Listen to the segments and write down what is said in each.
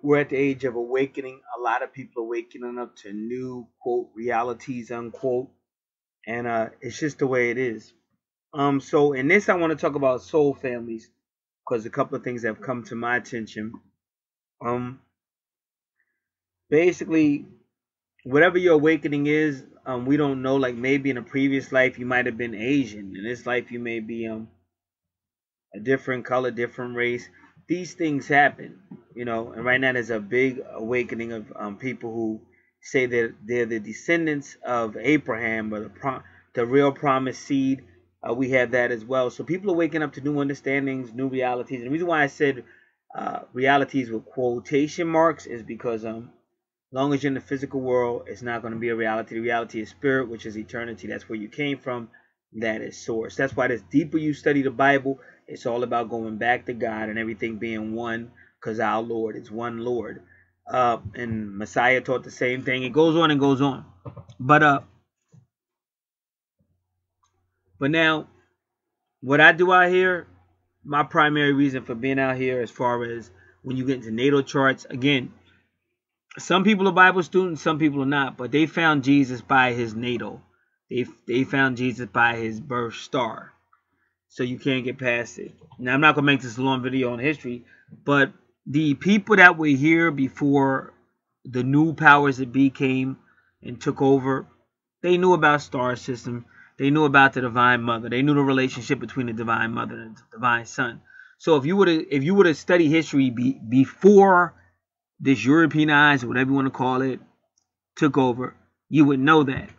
we're at the age of awakening. A lot of people are waking up to new, quote, realities, unquote. And it's just the way it is. So in this, I want to talk about soul families because a couple of things have come to my attention. Basically, whatever your awakening is, we don't know. Like maybe in a previous life you might have been Asian. In this life you may be a different color, different race. These things happen, And right now there's a big awakening of people who say that they're the descendants of Abraham or the real promised seed. We have that as well. So people are waking up to new understandings, new realities. And the reason why I said realities with quotation marks is because as long as you're in the physical world, it's not going to be a reality. The reality is spirit, which is eternity. That's where you came from. That is source. That's why the deeper you study the Bible, it's all about going back to God and everything being one, because our Lord is one Lord. And Messiah taught the same thing. It goes on and goes on. But now, what I do out here, my primary reason for being out here, as far as when you get into natal charts, again, some people are Bible students, some people are not, but they found Jesus by his natal. They found Jesus by his birth star. So you can't get past it. Now, I'm not going to make this a long video on history, but the people that were here before the new powers that be came and took over, they knew about star system. They knew about the Divine Mother. They knew the relationship between the Divine Mother and the Divine Son. So if you were to study history before this Europeanized, or whatever you want to call it, took over, you would know that.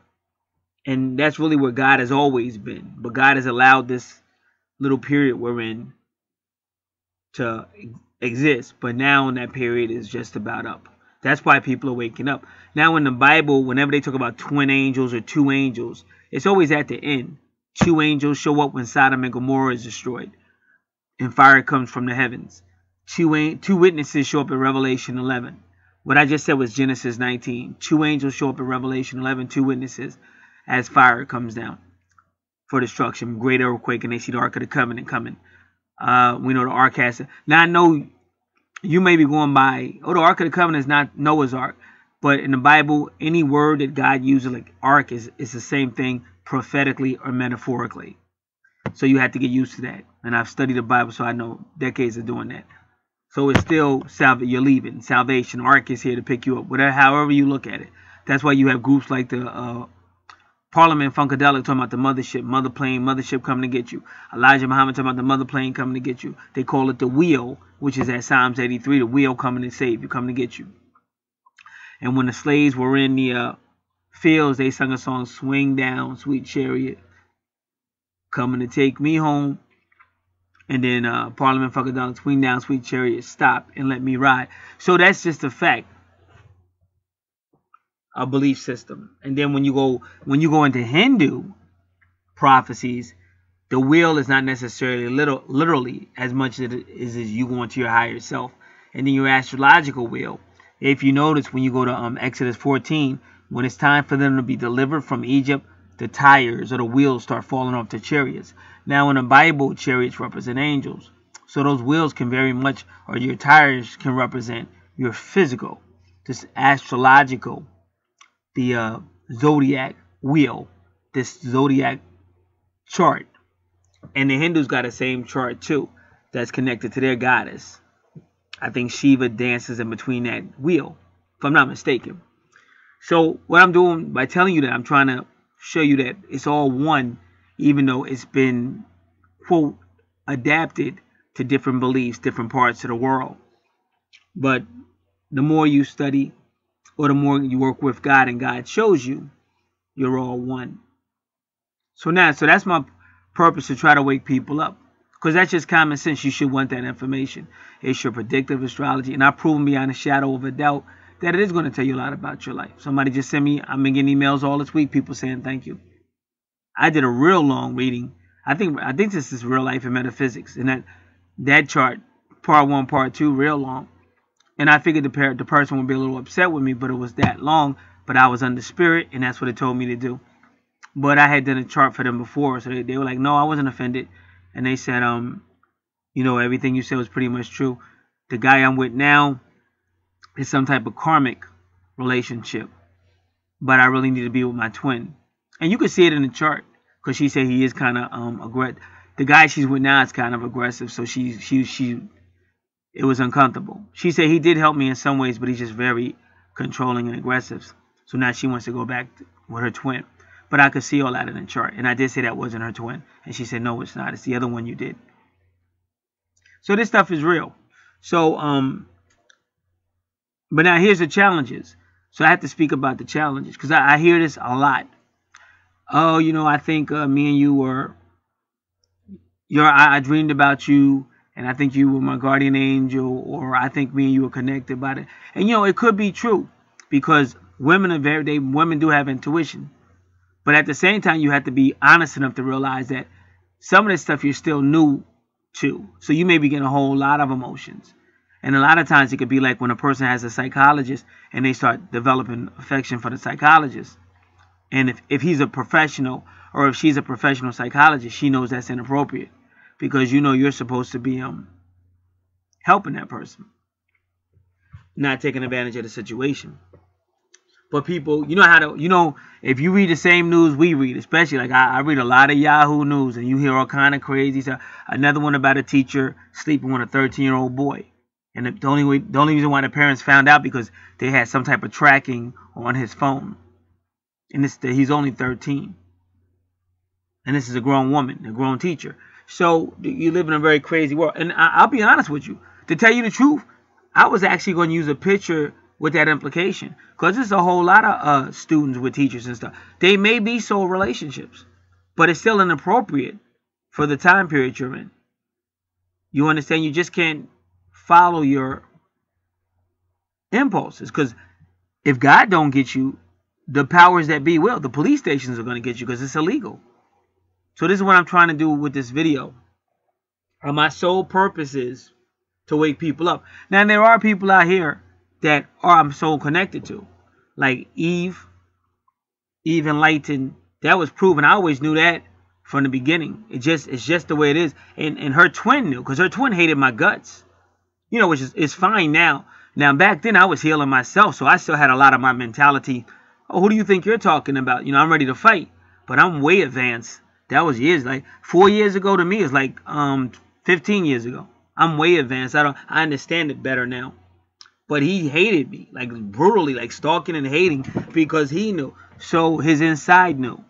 And that's really where God has always been. But God has allowed this little period we're in to exist. But now in that period is just about up. That's why people are waking up. Now in the Bible, whenever they talk about twin angels or two angels, it's always at the end. Two angels show up when Sodom and Gomorrah is destroyed, and fire comes from the heavens. Two witnesses show up in Revelation 11. What I just said was Genesis 19. Two angels show up in Revelation 11, two witnesses, as fire comes down for destruction. Great earthquake, and they see the Ark of the Covenant coming. We know the Ark has... Now, I know you may be going by, the Ark of the Covenant is not Noah's Ark. But in the Bible, any word that God uses, like Ark, is the same thing prophetically or metaphorically. So you have to get used to that. And I've studied the Bible, so I know decades of doing that. So it's still you're leaving. Salvation. Ark is here to pick you up. Whatever, however you look at it. That's why you have groups like the Parliament Funkadelic talking about the mothership, mother plane, mothership coming to get you. Elijah Muhammad talking about the mother plane coming to get you. They call it the wheel, which is at Psalms 83, the wheel coming to save you, coming to get you. And when the slaves were in the fields, they sung a song, "Swing Down, Sweet Chariot, coming to take me home." And then Parliament Funkadelic, "Swing Down, Sweet Chariot, stop and let me ride." So that's just a fact. A belief system. And then when you go into Hindu prophecies, the wheel is not necessarily literally as much as it is as you go into your higher self. And then your astrological wheel. If you notice, when you go to Exodus 14, when it's time for them to be delivered from Egypt, the tires or the wheels start falling off the chariots. Now in the Bible, chariots represent angels. So those wheels can very much, or your tires can represent your physical, this astrological, the zodiac wheel, this zodiac chart. And the Hindus got the same chart too, that's connected to their goddess. I think Shiva dances in between that wheel, if I'm not mistaken. So what I'm doing by telling you that, I'm trying to show you that it's all one, even though it's been, quote, adapted to different beliefs, different parts of the world. But the more you study, or the more you work with God and God shows you, you're all one. So that's my purpose, to try to wake people up. Because that's just common sense. You should want that information. It's your predictive astrology. And I've proven beyond a shadow of a doubt that it is going to tell you a lot about your life. Somebody just sent me, I've been getting emails all this week, people saying thank you. I did a real long reading. I think this is real life and metaphysics. And that chart, part 1, part 2, real long. And I figured the person would be a little upset with me, but it was that long. But I was under spirit, and that's what it told me to do. But I had done a chart for them before, so they were like, no, I wasn't offended. And they said, everything you said was pretty much true. The guy I'm with now, it's some type of karmic relationship. But I really need to be with my twin. And you can see it in the chart, because she said he is kind of aggressive. The guy she's with now is kind of aggressive, so it was uncomfortable. She said he did help me in some ways, but he's just very controlling and aggressive. So now she wants to go back with her twin. But I could see all that in the chart. And I did say that wasn't her twin. And she said, no, it's not. It's the other one you did. So this stuff is real. So, but now here's the challenges. So I have to speak about the challenges, because I hear this a lot. Oh, you know, I think me and you were, I dreamed about you, and I think you were my guardian angel, or I think me and you were connected by it. And, you know, it could be true, because women do have intuition. But at the same time, you have to be honest enough to realize that some of this stuff you're still new to. So you may be getting a whole lot of emotions. And a lot of times it could be like when a person has a psychologist and they start developing affection for the psychologist. And if he's a professional, or if she's a professional psychologist, she knows that's inappropriate, because you know you're supposed to be helping that person, not taking advantage of the situation. But people, you know how to, you know, if you read the same news we read, especially like I read a lot of Yahoo News, and you hear all kind of crazy stuff. Another one about a teacher sleeping with a 13-year-old boy. And the only reason why the parents found out, because they had some type of tracking on his phone. And he's only 13. And this is a grown woman, a grown teacher. So you live in a very crazy world. And I'll be honest with you. To tell you the truth, I was actually going to use a picture with that implication. Because there's a whole lot of students with teachers and stuff. They may be soul relationships, but it's still inappropriate for the time period you're in. You understand? You just can't follow your impulses, because if God don't get you, the powers that be will. The police stations are going to get you, because it's illegal. So this is what I'm trying to do with this video. My sole purpose is to wake people up. Now there are people out here that I'm soul connected to, like Eve Enlightened. That was proven. I always knew that from the beginning. It's just the way it is. And her twin knew, because her twin hated my guts. You know, which is fine now. Now, back then, I was healing myself, so I still had a lot of my mentality. Oh, who do you think you're talking about? You know, I'm ready to fight. But I'm way advanced. That was years. Like, 4 years ago to me is like 15 years ago. I'm way advanced. I understand it better now. But he hated me, like brutally, like stalking and hating, because he knew. So his inside knew.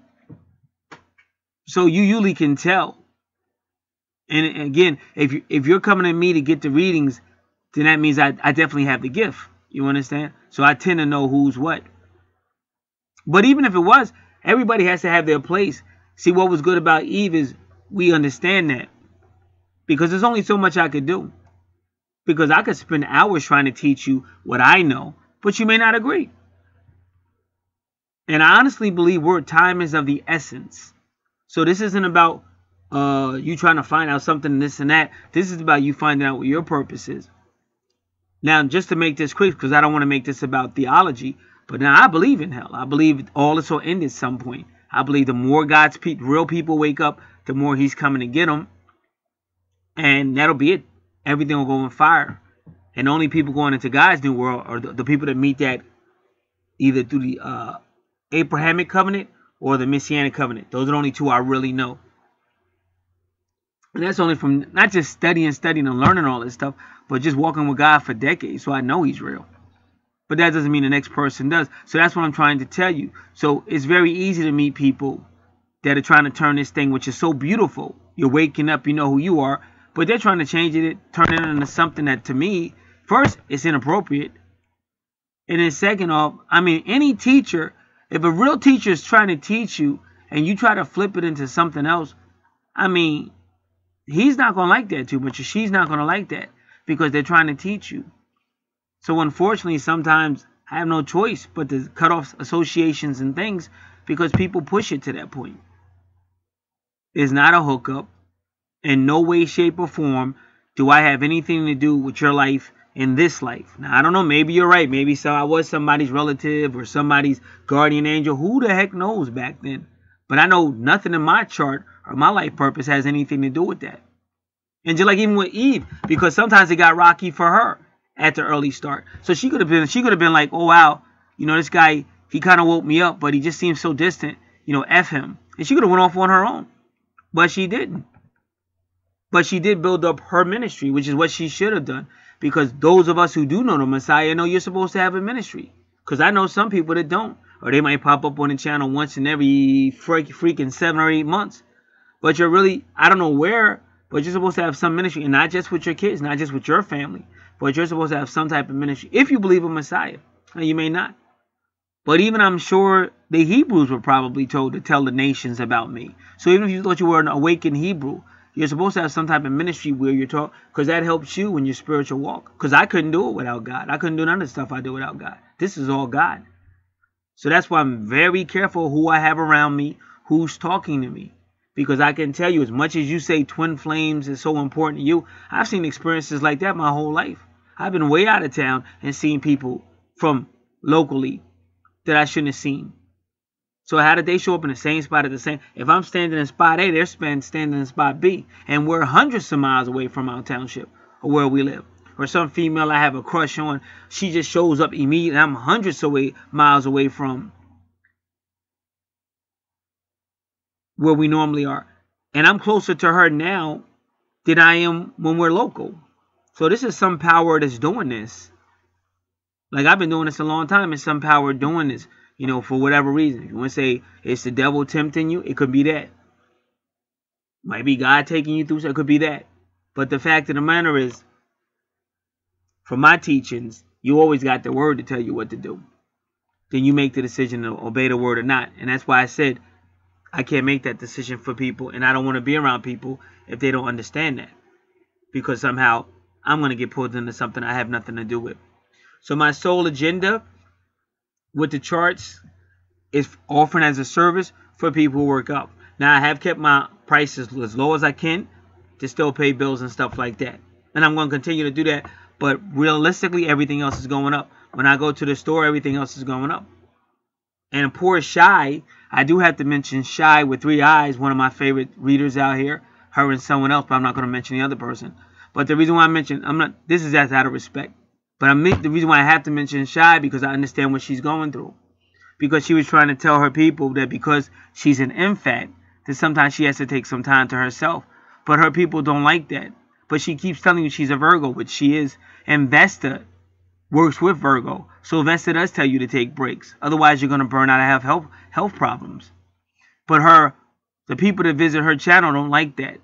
So you usually can tell. And again, if you're coming to me to get the readings, then that means I definitely have the gift. You understand? So I tend to know who's what. But even if it was, everybody has to have their place. See, what was good about Eve is we understand that. Because there's only so much I could do. Because I could spend hours trying to teach you what I know, but you may not agree. And I honestly believe time is of the essence. So this isn't about you trying to find out something, this and that. This is about you finding out what your purpose is. Now, just to make this quick, because I don't want to make this about theology, but now I believe in hell. I believe all this will end at some point. I believe the more God's real people wake up, the more he's coming to get them. And that'll be it. Everything will go on fire. And only people going into God's new world are the people that meet that either through the Abrahamic covenant or the Messianic covenant. Those are the only two I really know. And that's only from not just studying and learning all this stuff, but just walking with God for decades. So I know he's real. But that doesn't mean the next person does. So that's what I'm trying to tell you. So it's very easy to meet people that are trying to turn this thing, which is so beautiful. You're waking up, you know who you are. But they're trying to change it, turn it into something that, to me, first, it's inappropriate. And then second off, I mean, any teacher, if a real teacher is trying to teach you and you try to flip it into something else, I mean, he's not going to like that too much, or she's not going to like that, because they're trying to teach you. So unfortunately, sometimes I have no choice but to cut off associations and things, because people push it to that point. It's not a hookup. In no way, shape, or form do I have anything to do with your life in this life. Now, I don't know. Maybe you're right. Maybe I was somebody's relative or somebody's guardian angel. Who the heck knows back then? But I know nothing in my chart or my life purpose has anything to do with that. And just like even with Eve, because sometimes it got rocky for her. at the early start. So she could have been like, oh wow, this guy, he kind of woke me up, but he just seems so distant. F him. And she could have went off on her own, but she didn't. But she did build up her ministry, which is what she should have done. Because those of us who do know the Messiah know you're supposed to have a ministry. Because I know some people that don't. Or they might pop up on the channel once in every freaking 7 or 8 months. But you're really, I don't know where, but you're supposed to have some ministry. And not just with your kids, not just with your family. But you're supposed to have some type of ministry. If you believe in Messiah. Now, you may not. But even I'm sure the Hebrews were probably told to tell the nations about me. So even if you thought you were an awakened Hebrew, you're supposed to have some type of ministry where you're taught, because that helps you in your spiritual walk. Because I couldn't do it without God. I couldn't do none of the stuff I do without God. This is all God. So that's why I'm very careful who I have around me, who's talking to me. Because I can tell you, as much as you say twin flames is so important to you, I've seen experiences like that my whole life. I've been way out of town and seen people from locally that I shouldn't have seen. So how did they show up in the same spot at the same? If I'm standing in spot A, they're standing in spot B. And we're hundreds of miles away from our township or where we live. Or some female I have a crush on, she just shows up immediately. I'm hundreds of miles away from where we normally are. And I'm closer to her now than I am when we're local. So this is some power that's doing this. Like, I've been doing this a long time, and some power doing this, for whatever reason. If you want to say it's the devil tempting you, it could be that. Might be God taking you through, so it could be that. But the fact of the matter is, from my teachings, you always got the word to tell you what to do. Then you make the decision to obey the word or not. And that's why I said I can't make that decision for people, and I don't want to be around people if they don't understand that. Because somehow I'm going to get pulled into something I have nothing to do with. So my sole agenda with the charts is offering as a service for people who work up. Now, I have kept my prices as low as I can to still pay bills and stuff like that. And I'm going to continue to do that. But realistically, everything else is going up. When I go to the store, everything else is going up. And poor Shy, I do have to mention Shy with 3 eyes, one of my favorite readers out here. Her and someone else, but I'm not going to mention the other person. But the reason why I mention, this is out of respect. But the reason why I have to mention Shy, because I understand what she's going through. Because she was trying to tell her people that because she's an infant, that sometimes she has to take some time to herself. But her people don't like that. But she keeps telling you she's a Virgo, which she is. And Vesta works with Virgo. So Vesta does tell you to take breaks. Otherwise, you're going to burn out and have health problems. But the people that visit her channel don't like that.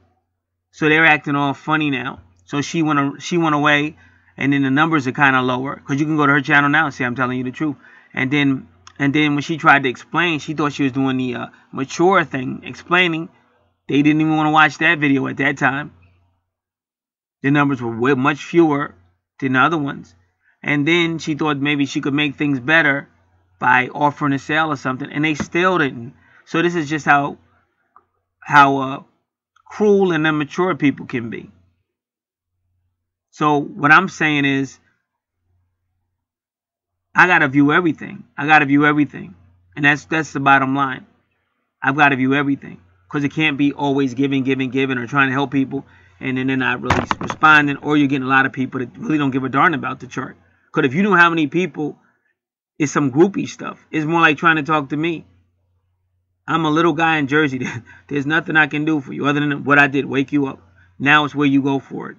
So they're acting all funny now. So she went away. And then the numbers are kind of lower. Because you can go to her channel now and say, I'm telling you the truth. And then when she tried to explain, she thought she was doing the mature thing, explaining. They didn't even want to watch that video at that time. The numbers were much fewer than the other ones. And then she thought maybe she could make things better by offering a sale or something. And they still didn't. So this is just how cruel and immature people can be. So what I'm saying is, I got to view everything. I got to view everything. And that's the bottom line. I've got to view everything. Because it can't be always giving, or trying to help people. And then they're not really responding. Or you're getting a lot of people that really don't give a darn about the chart. Because if you knew how many people, it's some groupie stuff. It's more like trying to talk to me. I'm a little guy in Jersey. There's nothing I can do for you other than what I did, wake you up. Now it's where you go for it.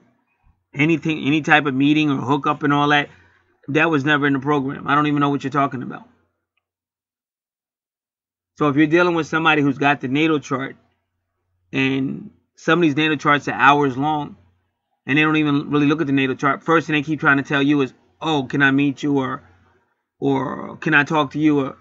Anything, any type of meeting or hookup and all that, that was never in the program. I don't even know what you're talking about. So if you're dealing with somebody who's got the natal chart, and some of these natal charts are hours long, and they don't even really look at the natal chart, first thing they keep trying to tell you is, oh, can I meet you, or can I talk to you, or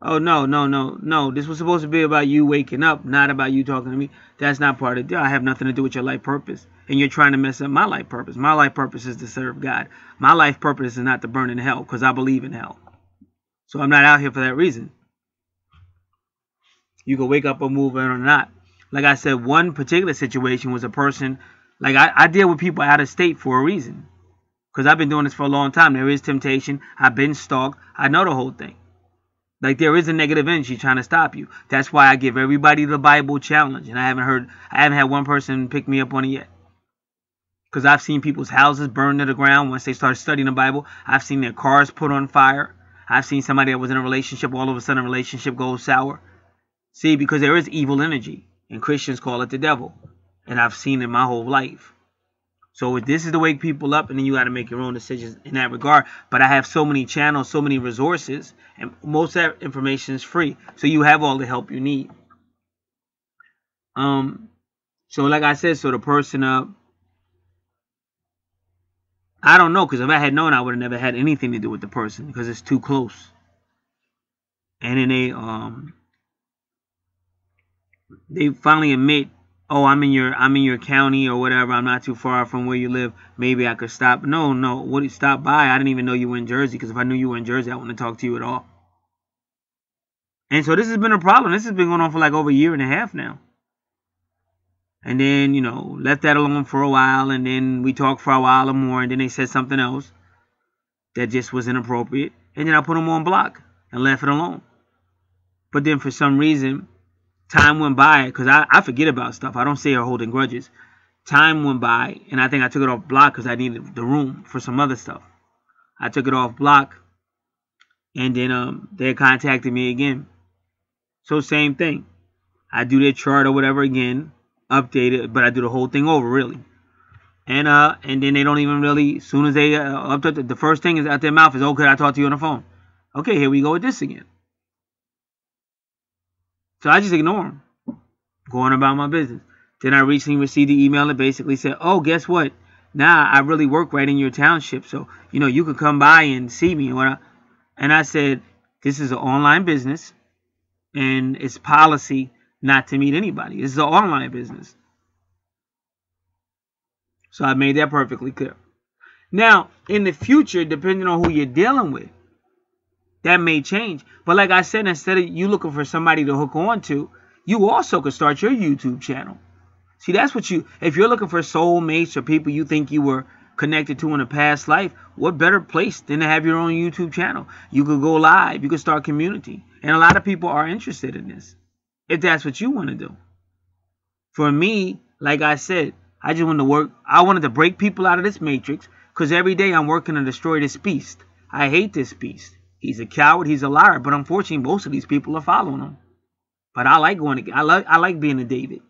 oh, no. This was supposed to be about you waking up, not about you talking to me. That's not part of the deal. I have nothing to do with your life purpose. And you're trying to mess up my life purpose. My life purpose is to serve God. My life purpose is not to burn in hell, because I believe in hell. So I'm not out here for that reason. You can wake up or move in or not. Like I said, one particular situation was a person, like I deal with people out of state for a reason. Because I've been doing this for a long time. There is temptation. I've been stalked. I know the whole thing. Like, there is a negative energy trying to stop you. That's why I give everybody the Bible challenge. And I haven't had one person pick me up on it yet. Because I've seen people's houses burned to the ground once they start studying the Bible. I've seen their cars put on fire. I've seen somebody that was in a relationship, all of a sudden a relationship goes sour. See, because there is evil energy, and Christians call it the devil. And I've seen it my whole life. So this is to wake people up, and then you got to make your own decisions in that regard. But I have so many channels, so many resources, and most of that information is free. So you have all the help you need. So like I said, so the person I don't know, because if I had known, I would have never had anything to do with the person, because it's too close. And then they finally admit, oh, I'm in your county or whatever. I'm not too far from where you live. Maybe I could stop. No. What do you stop by? I didn't even know you were in Jersey, because if I knew you were in Jersey, I wouldn't have talked to you at all. And so this has been a problem. This has been going on for like over a year and a half now. And then, you know, left that alone for a while. And then we talked for a while or more. And then they said something else that just was inappropriate. And then I put them on block and left it alone. But then for some reason, time went by. Because I forget about stuff. I don't say or holding grudges. Time went by. And I think I took it off block because I needed the room for some other stuff. I took it off block. And then they contacted me again. So same thing. I do their chart or whatever again. Update it, but I do the whole thing over really. And then they don't even really, as soon as they update, the first thing is out their mouth is, oh, could I talk to you on the phone? Okay, here we go with this again. So I just ignore them, going about my business. Then I recently received the email that basically said, oh, guess what? Now I really work right in your township, so you know you can come by and see me. And I said, this is an online business, and it's policy not to meet anybody. This is an online business. So I made that perfectly clear. Now, in the future, depending on who you're dealing with, that may change. But like I said, instead of you looking for somebody to hook on to, you also could start your YouTube channel. See, that's what if you're looking for soulmates or people you think you were connected to in a past life, what better place than to have your own YouTube channel? You could go live. You could start community. And a lot of people are interested in this, if that's what you want to do. For me, like I said, I just wanted to work. I wanted to break people out of this matrix, because every day I'm working to destroy this beast. I hate this beast. He's a coward. He's a liar. But unfortunately, most of these people are following him. But I like going. I like being a David.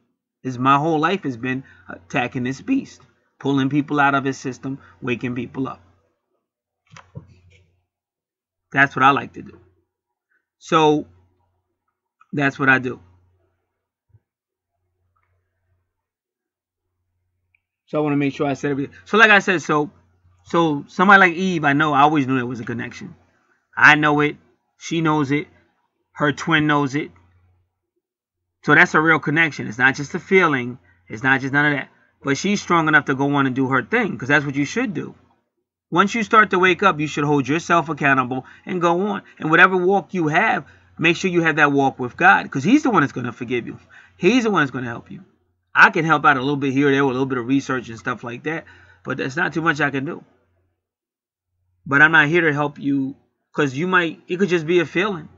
My whole life has been attacking this beast, pulling people out of his system, waking people up. That's what I like to do. So that's what I do. So I want to make sure I said everything. So like I said, so somebody like Eve, I always knew there was a connection. I know it. She knows it. Her twin knows it. So that's a real connection. It's not just a feeling. It's not just none of that. But she's strong enough to go on and do her thing, because that's what you should do. Once you start to wake up, you should hold yourself accountable and go on. And whatever walk you have, make sure you have that walk with God, because he's the one that's going to forgive you. He's the one that's going to help you. I can help out a little bit here or there with a little bit of research and stuff like that, but that's not too much I can do. But I'm not here to help you, because it could just be a feeling.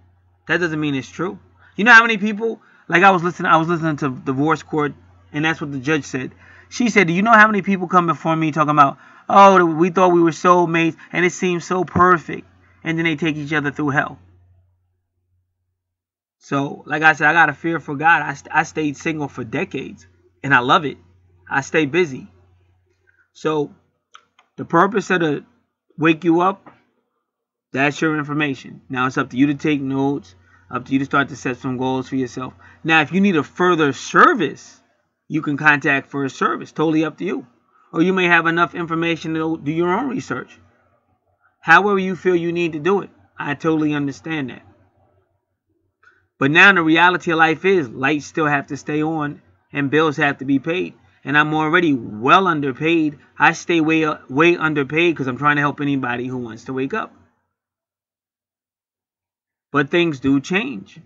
That doesn't mean it's true. You know how many people, like I was listening to divorce court, and that's what the judge said. She said, do you know how many people come before me talking about, oh, we thought we were soulmates, and it seemed so perfect, and then they take each other through hell. So, like I said, I got a fear for God. I stayed single for decades, and I love it. I stay busy. So, the purpose of the wake you up, that's your information. Now, it's up to you to take notes, up to you to start to set some goals for yourself. Now, if you need a further service, you can contact for a service. Totally up to you. Or you may have enough information to do your own research. However you feel you need to do it. I totally understand that. But now the reality of life is lights still have to stay on and bills have to be paid. And I'm already well underpaid. I stay way underpaid because I'm trying to help anybody who wants to wake up. But things do change.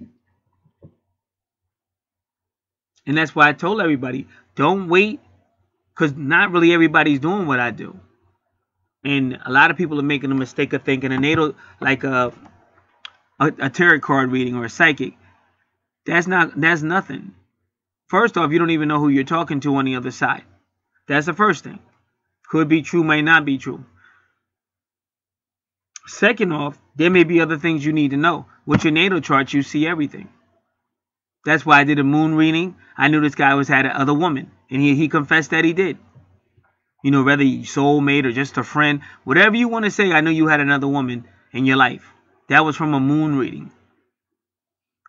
And that's why I told everybody, don't wait, because not really everybody's doing what I do. And a lot of people are making the mistake of thinking a natal, like a tarot card reading or a psychic. That's nothing. First off, you don't even know who you're talking to on the other side. That's the first thing. Could be true, may not be true. Second off, there may be other things you need to know. With your natal chart, you see everything. That's why I did a moon reading. I knew this guy had another woman, and he confessed that he did. You know, whether you soulmate or just a friend, whatever you want to say, I knew you had another woman in your life. That was from a moon reading.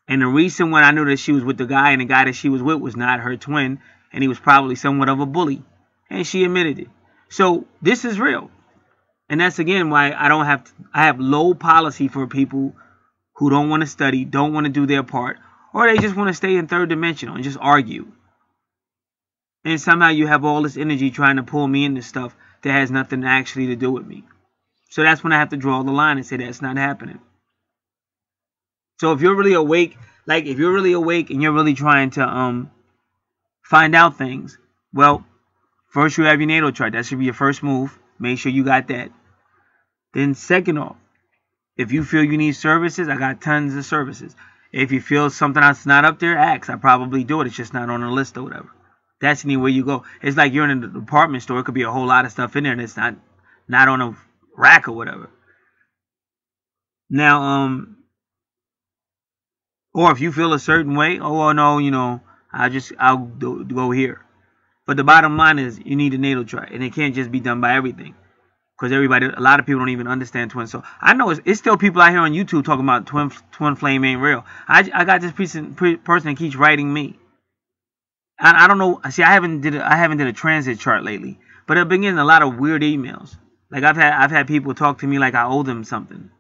And the recent one, I knew that she was with the guy, and the guy that she was with was not her twin, and he was probably somewhat of a bully. And she admitted it. So this is real. And that's again why I have low policy for people who don't want to study, don't want to do their part, or they just want to stay in third dimensional and just argue. And somehow you have all this energy trying to pull me into stuff that has nothing actually to do with me. So that's when I have to draw the line and say that's not happening. So if you're really awake, like if you're really awake and you're really trying to find out things, well, first you have your natal chart. That should be your first move. Make sure you got that. Then second off, if you feel you need services, I got tons of services. If you feel something that's not up there, ask. I probably do it. It's just not on the list or whatever. That's anywhere you go. It's like you're in a department store. It could be a whole lot of stuff in there, and it's not on a rack or whatever. Now, or if you feel a certain way, oh well, no, you know, I'll go here. But the bottom line is you need a natal chart, and it can't just be done by everything, because a lot of people don't even understand twins. So I know it's still people out here on YouTube talking about twin flame ain't real. I got this person that keeps writing me. I don't know. See, I haven't did a transit chart lately, but I've been getting a lot of weird emails. Like I've had people talk to me like I owe them something.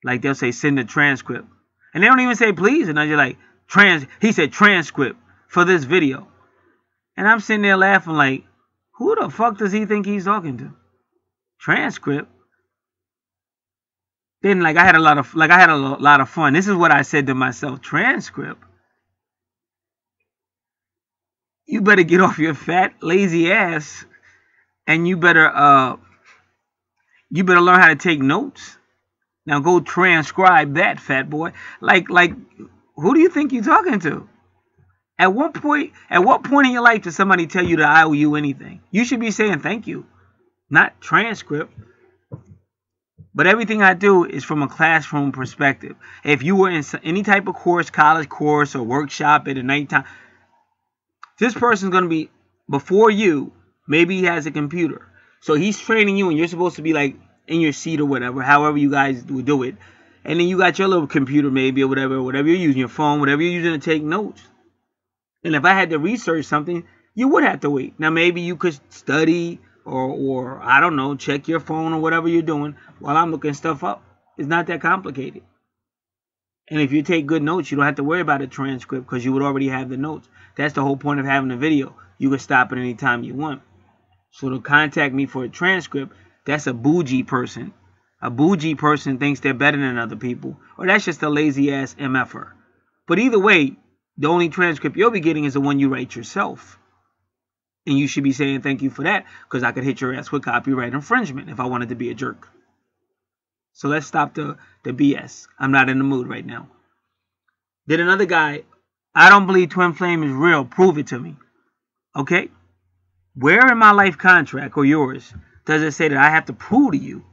Like they'll say send a transcript, and they don't even say please, and they're like he said transcript for this video, and I'm sitting there laughing like, who the fuck does he think he's talking to? Transcript. Then I had a lot of fun. This is what I said to myself: transcript. You better get off your fat, lazy ass, and you better learn how to take notes. Now go transcribe that, fat boy. Like, who do you think you're talking to? At what point in your life does somebody tell you that I owe you anything? You should be saying thank you, not transcript. But everything I do is from a classroom perspective. If you were in any type of course, college course, or workshop at a nighttime, this person's going to be before you. Maybe he has a computer. So he's training you, and you're supposed to be like in your seat or whatever, however you guys would do it. And then you got your little computer maybe or whatever you're using, your phone, whatever you're using to take notes. And if I had to research something, you would have to wait. Now maybe you could study or I don't know, check your phone or whatever you're doing while I'm looking stuff up. It's not that complicated. And if you take good notes, you don't have to worry about a transcript because you would already have the notes. That's the whole point of having a video. You can stop it any time you want. So to contact me for a transcript, that's a bougie person. A bougie person thinks they're better than other people. Or that's just a lazy ass MFer. But either way, the only transcript you'll be getting is the one you write yourself. And you should be saying thank you for that, because I could hit your ass with copyright infringement if I wanted to be a jerk. So let's stop the BS. I'm not in the mood right now. Then another guy, I don't believe twin flame is real. Prove it to me. Okay? Where in my life contract or yours does it say that I have to prove to you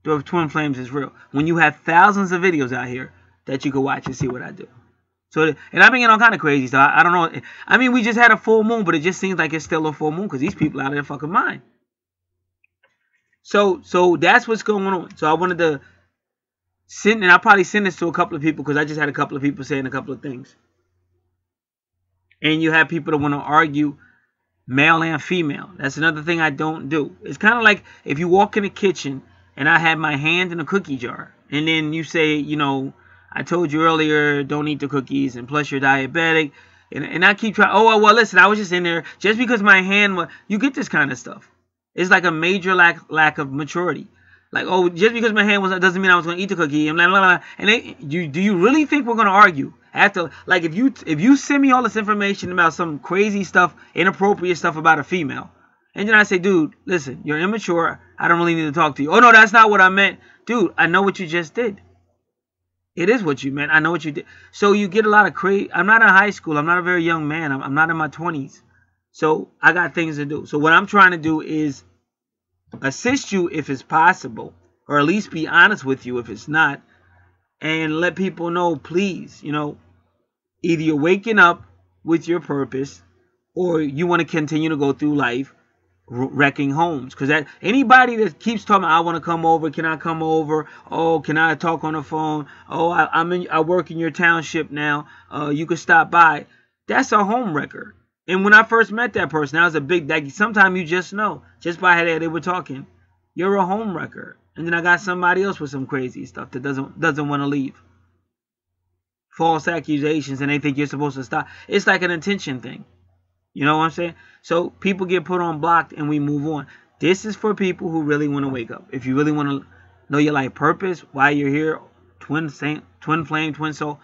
that twin flames is real? When you have thousands of videos out here that you can watch and see what I do. So, and I've been getting all kind of crazy stuff. I don't know. I mean, we just had a full moon, but it just seems like it's still a full moon because these people out of their fucking mind. So that's what's going on. So I wanted to send, and I'll probably send this to a couple of people because I just had a couple of people saying a couple of things. And you have people that want to argue male and female. That's another thing I don't do. It's kind of like if you walk in the kitchen and I have my hand in a cookie jar, and then you say, you know, I told you earlier, don't eat the cookies, and plus you're diabetic. And I keep trying, oh, well, listen, I was just in there. Just because my hand was, you get this kind of stuff. It's like a major lack of maturity. Like, oh, just because my hand was, doesn't mean I was going to eat the cookie. And blah, blah, blah. And do you really think we're going to argue? After, like, if you send me all this information about some crazy stuff, inappropriate stuff about a female, and then I say, dude, listen, you're immature. I don't really need to talk to you. Oh, no, that's not what I meant. Dude, I know what you just did. It is what you meant. I know what you did. So you get a lot of crazy. I'm not in high school. I'm not a very young man. I'm not in my 20s. So I got things to do. So what I'm trying to do is assist you if it's possible, or at least be honest with you if it's not, and let people know, please, either you're waking up with your purpose, or you want to continue to go through life wrecking homes. Because that anybody that keeps talking, I want to come over, can I come over? Oh, can I talk on the phone? Oh, I work in your township now. You could stop by. That's a home wrecker. And when I first met that person, that was a big. Like, sometimes you just know, just by how they were talking, you're a home wrecker. And then I got somebody else with some crazy stuff that doesn't want to leave. False accusations, and they think you're supposed to stop. It's like an intention thing. You know what I'm saying? So people get put on blocked and we move on. This is for people who really want to wake up. If you really want to know your life purpose, why you're here, twin saint, twin flame, twin soul,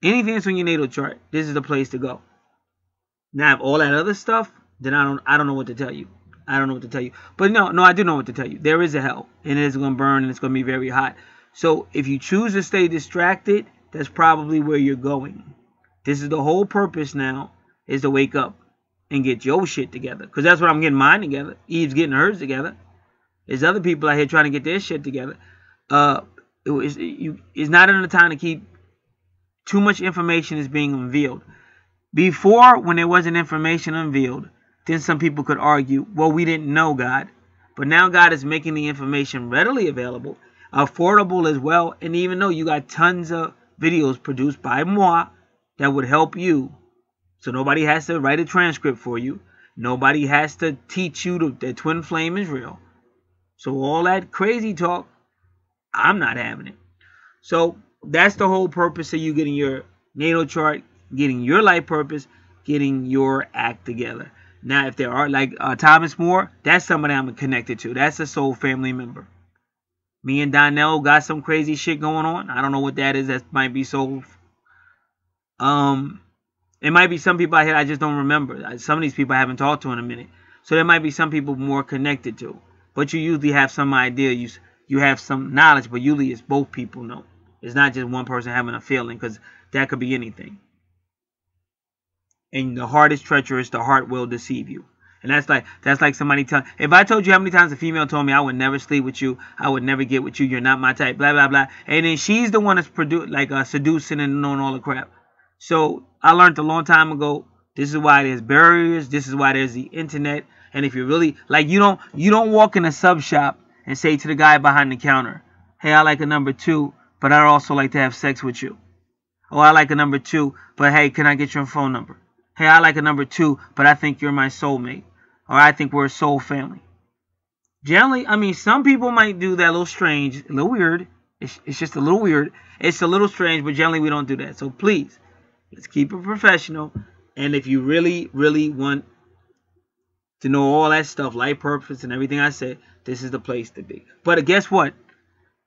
anything that's on your natal chart, this is the place to go. Now, if all that other stuff, then I don't know what to tell you. I don't know what to tell you. But no, I do know what to tell you. There is a hell, and it is going to burn, and it's going to be very hot. So if you choose to stay distracted, that's probably where you're going. This is the whole purpose now, is to wake up and get your shit together. Because that's what I'm getting mine together. Eve's getting hers together. There's other people out here trying to get their shit together. It's not enough time to keep too much information is being unveiled. Before, when there wasn't information unveiled, then some people could argue, well, we didn't know God. But now God is making the information readily available, affordable as well. And even though you got tons of videos produced by moi that would help you, so nobody has to write a transcript for you. Nobody has to teach you that twin flame is real. So all that crazy talk, I'm not having it. So that's the whole purpose of you getting your natal chart, getting your life purpose, getting your act together. Now, if there are, like Thomas Moore, that's somebody I'm connected to. That's a soul family member. Me and Donnell got some crazy shit going on. I don't know what that is. That might be soul. It might be some people out here I just don't remember. Some of these people I haven't talked to in a minute. So there might be some people more connected to. But you usually have some idea. You have some knowledge, but usually it's both people know. It's not just one person having a feeling, because that could be anything. And the heart is treacherous. The heart will deceive you. And that's like somebody telling. If I told you how many times a female told me I would never sleep with you, I would never get with you, you're not my type, blah blah blah, and then she's the one that's seducing and knowing all the crap. So I learned a long time ago. This is why there's barriers. This is why there's the internet. And if you're really like, you don't walk in a sub shop and say to the guy behind the counter, hey, I like a number 2, but I'd also like to have sex with you. Oh, I like a number 2, but hey, can I get your phone number? Hey, I like a number 2, but I think you're my soulmate. Or I think we're a soul family. Generally, I mean, some people might do that a little strange, a little weird. It's just a little weird. It's a little strange, but generally we don't do that. So please, let's keep it professional. And if you really, really want to know all that stuff, life purpose and everything I said, this is the place to be. But guess what?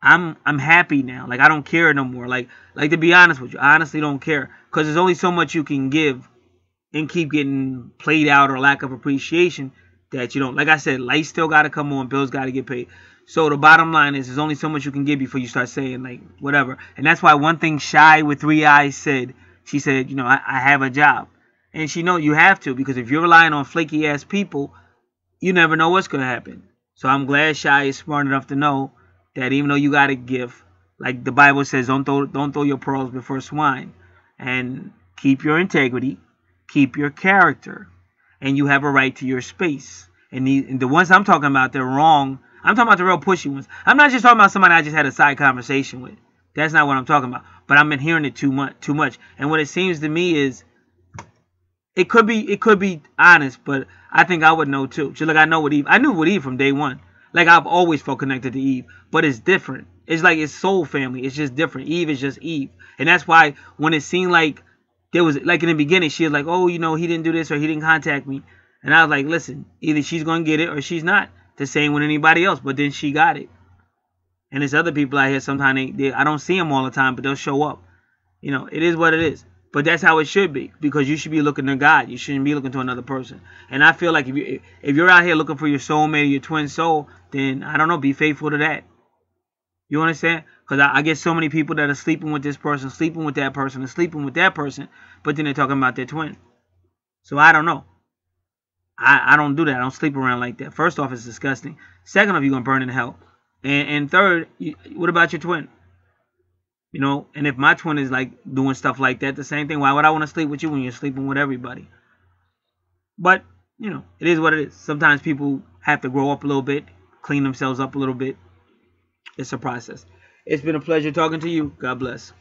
I'm happy now. Like, I don't care no more. Like to be honest with you, I honestly don't care. Because there's only so much you can give and keep getting played out or lack of appreciation that you don't. Like I said, lights still got to come on. Bills got to get paid. So the bottom line is there's only so much you can give before you start saying, like, whatever. And that's why one thing Shy with 3 eyes said, she said, I have a job. And she know you have to, because if you're relying on flaky ass people, you never know what's going to happen. So I'm glad Shy is smart enough to know that even though you got a gift, like the Bible says, don't throw your pearls before swine. And keep your integrity. Keep your character. And you have a right to your space. And the ones I'm talking about, they're wrong. I'm talking about the real pushy ones. I'm not just talking about somebody I just had a side conversation with. That's not what I'm talking about. But I've been hearing it too much. And what it seems to me is, it could be honest, but I think I would know too. Just like I know with Eve. I knew with Eve from day one. Like, I've always felt connected to Eve. But it's different. It's like it's soul family. It's just different. Eve is just Eve. And that's why when it seemed like there was, like in the beginning, she was like, oh, he didn't do this or he didn't contact me. And I was like, listen, either she's going to get it or she's not. The same with anybody else. But then she got it. And there's other people out here, sometimes I don't see them all the time, but they'll show up. It is what it is. But that's how it should be, because you should be looking to God. You shouldn't be looking to another person. And I feel like if you're out here looking for your soulmate or your twin soul, then, I don't know, be faithful to that. You understand? Because I get so many people that are sleeping with this person, sleeping with that person, and sleeping with that person, but then they're talking about their twin. So I don't know. I don't do that. I don't sleep around like that. First off, it's disgusting. Second off, you're gonna burn in hell. And third, what about your twin? You know, and if my twin is like doing stuff like that, the same thing. Why would I want to sleep with you when you're sleeping with everybody? But you know, it is what it is. Sometimes people have to grow up a little bit, clean themselves up a little bit. It's a process. It's been a pleasure talking to you. God bless.